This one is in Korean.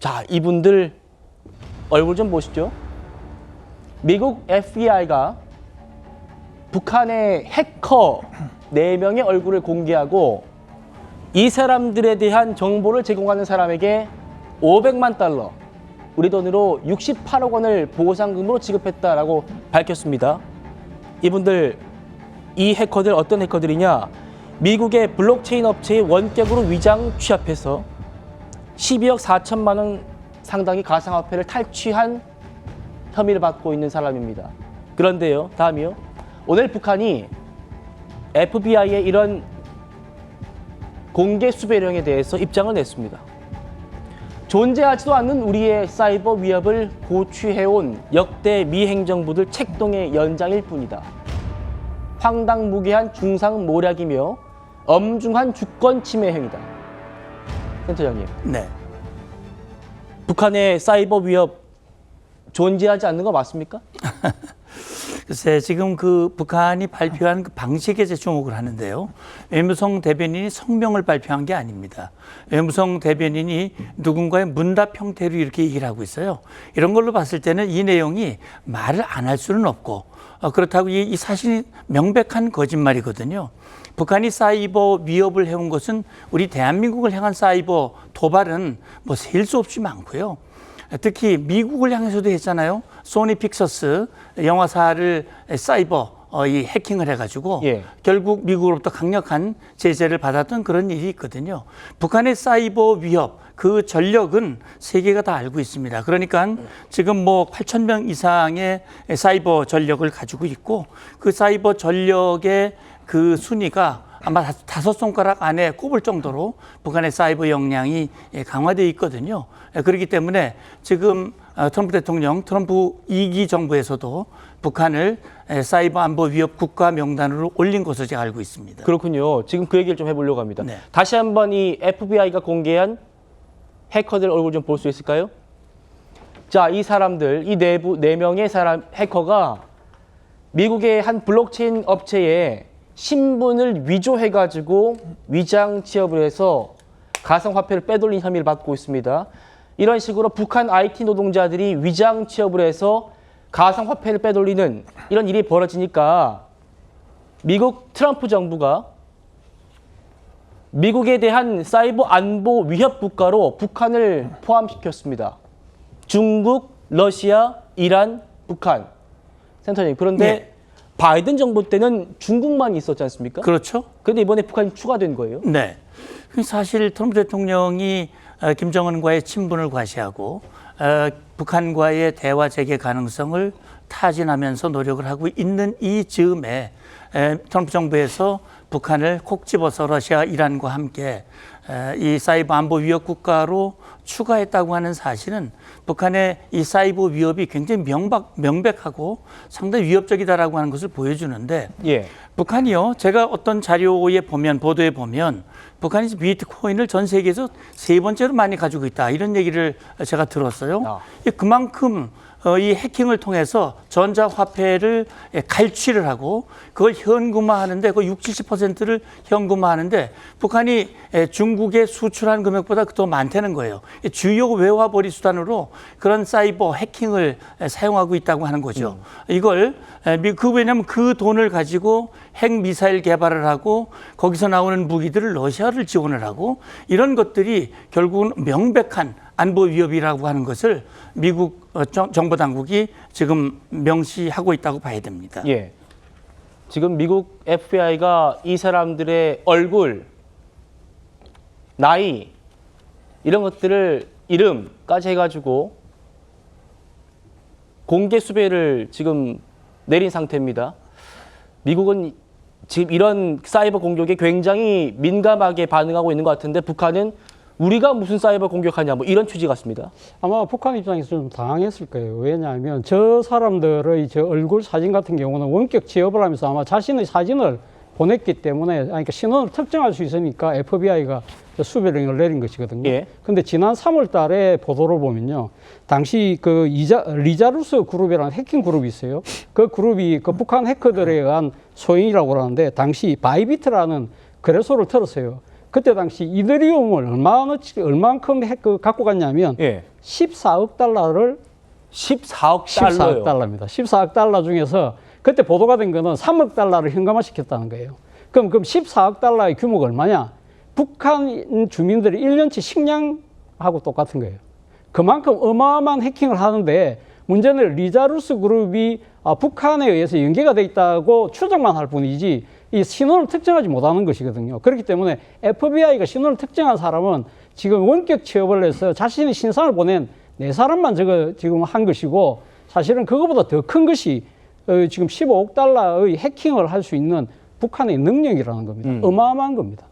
자, 이분들 얼굴 좀 보시죠. 미국 FBI가 북한의 해커 4명의 얼굴을 공개하고 이 사람들에 대한 정보를 제공하는 사람에게 500만 달러, 우리 돈으로 68억 원을 보상금으로 지급했다라고 밝혔습니다. 이분들, 이 해커들 어떤 해커들이냐? 미국의 블록체인 업체의 원격으로 위장 취합해서 12억 4천만 원 상당의 가상화폐를 탈취한 혐의를 받고 있는 사람입니다. 그런데요, 다음이요. 오늘 북한이 FBI의 이런 공개 수배령에 대해서 입장을 냈습니다. 존재하지도 않는 우리의 사이버 위협을 고취해온 역대 미 행정부들 책동의 연장일 뿐이다. 황당무계한 중상모략이며 엄중한 주권 침해 행위다. 센터장님. 네. 북한의 사이버 위협 존재하지 않는 거 맞습니까? 글쎄, 지금 그 북한이 발표한 그 방식에 제 주목을 하는데요. 외무성 대변인이 성명을 발표한 게 아닙니다. 외무성 대변인이 누군가의 문답 형태로 이렇게 얘기를 하고 있어요. 이런 걸로 봤을 때는 이 내용이 말을 안 할 수는 없고, 그렇다고 이 사실이 명백한 거짓말이거든요. 북한이 사이버 위협을 해온 것은 우리 대한민국을 향한 사이버 도발은 뭐 셀 수 없이 많고요. 특히 미국을 향해서도 했잖아요. 소니 픽처스 영화사를 사이버 이 해킹을 해가지고 결국 미국으로부터 강력한 제재를 받았던 그런 일이 있거든요. 북한의 사이버 위협 그 전력은 세계가 다 알고 있습니다. 그러니까 지금 뭐 8,000명 이상의 사이버 전력을 가지고 있고 그 사이버 전력의 그 순위가 아마 5손가락 안에 꼽을 정도로 북한의 사이버 역량이 강화되어 있거든요. 그렇기 때문에 지금 트럼프 대통령, 트럼프 2기 정부에서도 북한을 사이버 안보 위협 국가 명단으로 올린 것으로 제가 알고 있습니다. 그렇군요. 지금 그 얘기를 좀 해보려고 합니다. 네. 다시 한번 이 FBI가 공개한 해커들 얼굴 좀 볼 수 있을까요? 자, 이 사람들, 이 네 명의 사람 해커가 미국의 한 블록체인 업체에 신분을 위조해가지고 위장 취업을 해서 가상화폐를 빼돌린 혐의를 받고 있습니다. 이런 식으로 북한 IT 노동자들이 위장 취업을 해서 가상화폐를 빼돌리는 이런 일이 벌어지니까 미국 트럼프 정부가 미국에 대한 사이버 안보 위협 국가로 북한을 포함시켰습니다. 중국, 러시아, 이란, 북한. 센터님, 그런데 네. 바이든 정부 때는 중국만 있었지 않습니까? 그렇죠. 그런데 이번에 북한이 추가된 거예요? 네. 사실 트럼프 대통령이 김정은과의 친분을 과시하고 북한과의 대화 재개 가능성을 타진하면서 노력을 하고 있는 이 즈음에 트럼프 정부에서 북한을 콕 집어서 러시아, 이란과 함께 이 사이버 안보 위협 국가로 추가했다고 하는 사실은 북한의 이 사이버 위협이 굉장히 명백하고 상당히 위협적이다라고 하는 것을 보여주는데 북한이요. 제가 어떤 자료에 보면 보도에 보면 북한이 비트코인을 전 세계에서 3번째로 많이 가지고 있다. 이런 얘기를 제가 들었어요. 그만큼 이 해킹을 통해서 전자화폐를 갈취를 하고 그걸 현금화하는데 그 60, 70%를 현금화하는데 북한이 중국에 수출한 금액보다 더 많다는 거예요. 주요 외화벌이 수단으로 그런 사이버 해킹을 사용하고 있다고 하는 거죠. 이걸 왜냐하면 그 돈을 가지고 핵 미사일 개발을 하고 거기서 나오는 무기들을 러시아를 지원을 하고 이런 것들이 결국은 명백한 안보 위협이라고 하는 것을 미국 정보 당국이 지금 명시하고 있다고 봐야 됩니다. 지금 미국 FBI가 이 사람들의 얼굴, 나이 이런 것들을 이름까지 해가지고 공개 수배를 지금 내린 상태입니다. 미국은 지금 이런 사이버 공격에 굉장히 민감하게 반응하고 있는 것 같은데 북한은 우리가 무슨 사이버 공격하냐 뭐 이런 취지 같습니다. 아마 북한 입장에서 좀 당황했을 거예요. 왜냐하면 저 사람들의 저 얼굴 사진 같은 경우는 원격 취업을 하면서 아마 자신의 사진을 보냈기 때문에 그러니까 신원을 특정할 수 있으니까 FBI가 수배령을 내린 것이거든요. 근데 지난 3월 달에 보도를 보면요. 당시 그 리자루스 그룹이라는 해킹 그룹이 있어요. 그 그룹이 그 북한 해커들에 의한 소행이라고 하는데 당시 바이비트라는 거래소를 털었어요. 그때 당시 이더리움을 얼만큼 갖고 갔냐면 예. 14억 달러를 14억 14억 달러요. 달러입니다. 14억 달러 중에서 그때 보도가 된 거는 3억 달러를 현금화시켰다는 거예요. 그럼 14억 달러의 규모가 얼마냐? 북한 주민들이 1년치 식량하고 똑같은 거예요. 그만큼 어마어마한 해킹을 하는데 문제는 리자루스 그룹이 북한에 의해서 연계가 돼 있다고 추정만 할 뿐이지 이 신원을 특정하지 못하는 것이거든요. 그렇기 때문에 FBI가 신원을 특정한 사람은 지금 원격 취업을 해서 자신이 신상을 보낸 4사람만 지금 한 것이고 사실은 그거보다 더 큰 것이 지금 15억 달러의 해킹을 할 수 있는 북한의 능력이라는 겁니다. 어마어마한 겁니다.